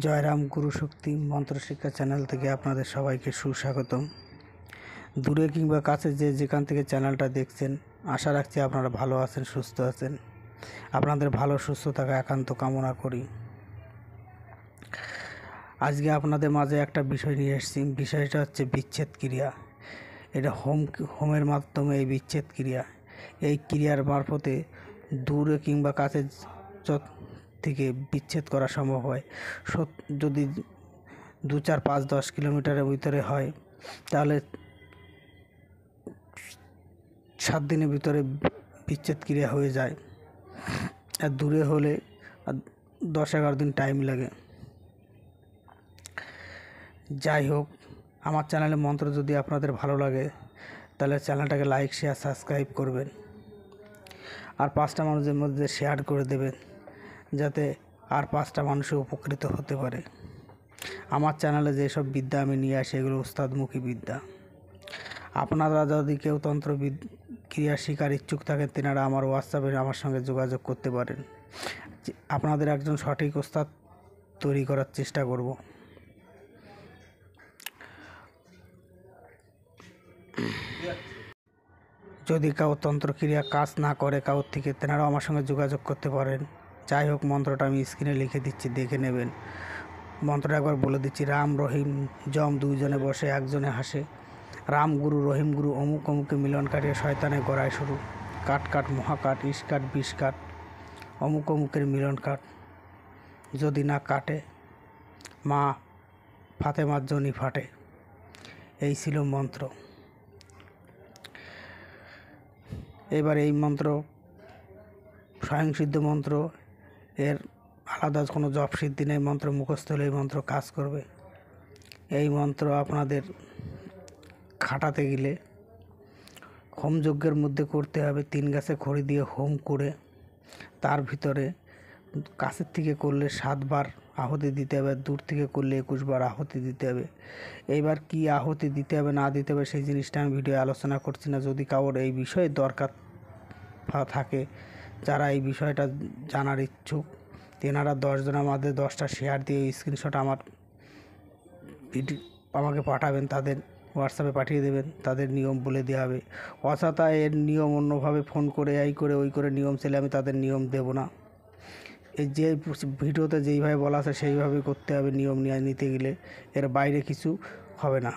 জয়রাম গুরুশক্তি মন্ত্র শিক্ষা চ্যানেল থেকে আপনাদের সবাইকে সুস্বাগতম। দূরে কিংবা কাছে যেখান থেকে চ্যানেলটা দেখছেন, আশা রাখছি আপনারা ভালো আছেন, সুস্থ আছেন। আপনাদের ভালো সুস্থ থাকা একান্ত কামনা করি। আজকে আপনাদের মাঝে একটা বিষয় নিয়ে এসেছি। বিষয়টা হচ্ছে বিচ্ছেদ ক্রিয়া। এটা হোমের মাধ্যমে এই বিচ্ছেদ ক্রিয়া, এই ক্রিয়ার মারফতে দূরে কিংবা কাছে থেকে বিচ্ছেদ করা সম্ভব হয়। যদি 2, 4, 5, 10 কিলোমিটারের ভিতরে হয় তাহলে 7 দিনের ভিতরে বিচ্ছেদ ক্রিয়া হয়ে যায়। আর দূরে হলে 10-11 দিন টাইম লাগে। যাই হোক, আমার চ্যানেলের মন্ত্র যদি আপনাদের ভালো লাগে তাহলে চ্যানেলটাকে লাইক, শেয়ার, সাবস্ক্রাইব করবেন। আর 5টা মানুষের মধ্যে শেয়ার করে দেবেন, যাতে আর 5টা মানুষও উপকৃত হতে পারে। আমার চ্যানেলে যেসব বিদ্যা আমি নিয়ে আসি এগুলো উস্তাদমুখী বিদ্যা। আপনারা যদি কেউ তন্ত্র ক্রিয়া শিকার ইচ্ছুক থাকেন, তেনারা আমার হোয়াটসঅ্যাপে আমার সঙ্গে যোগাযোগ করতে পারেন। আপনাদের একজন সঠিক ওস্তাদ তৈরি করার চেষ্টা করব। যদি কাউ তন্ত্রক্রিয়া কাজ না করে কারোর থেকে, তেনারাও আমার সঙ্গে যোগাযোগ করতে পারেন। যাই হোক, মন্ত্রটা আমি স্ক্রিনে লিখে দিচ্ছি, দেখে নেবেন। মন্ত্রটা একবার বলে দিচ্ছি। রাম রহিম যম, দুইজনে বসে একজনে হাসে। রাম গুরু রহিম গুরু, অমুক অমুকে মিলন কাটিয়ে শয়তানে গড়ায় শুরু। কাট কাট মহাকাট, ইস্কাট বিষকাট, অমুক অমুকের মিলন কাট। যদি না কাটে মা ফাতেমার জনি ফাটে। এই ছিল মন্ত্র। এবার এই মন্ত্র স্বয়ংসিদ্ধ মন্ত্র, এর আলাদা কোনো জপ সিদ্ধি নেই। মন্ত্র মুখস্থ হলে এই মন্ত্র কাজ করবে। এই মন্ত্র আপনাদের খাটাতে গেলে হোম যজ্ঞের মধ্যে করতে হবে। 3 গাছে খড়ি দিয়ে হোম করে তার ভিতরে কাছের থেকে করলে 7 বার আহুতি দিতে হবে, দূর থেকে করলে 21 বার আহুতি দিতে হবে। এইবার কি আহুতি দিতে হবে না দিতে হবে সেই জিনিসটা আমি ভিডিও আলোচনা করছি না। যদি কারোর এই বিষয়ে দরকার থাকে, যারা এই বিষয়টা জানার ইচ্ছুক, তেনারা 10 জনের মধ্যে 10টা শেয়ার দিয়ে স্ক্রিনশট আমাকে পাঠাবেন, তাদের হোয়াটসঅ্যাপে পাঠিয়ে দেবেন। তাদের নিয়ম বলে দেওয়া হবে। অযথা এর নিয়ম অন্যভাবে ফোন করে এই করে ওই করে নিয়ম চাইলে আমি তাদের নিয়ম দেব না। এই যে ভিডিওতে যেইভাবে বলা আছে সেইভাবে করতে হবে। নিয়ম নিতে গেলে এর বাইরে কিছু হবে না।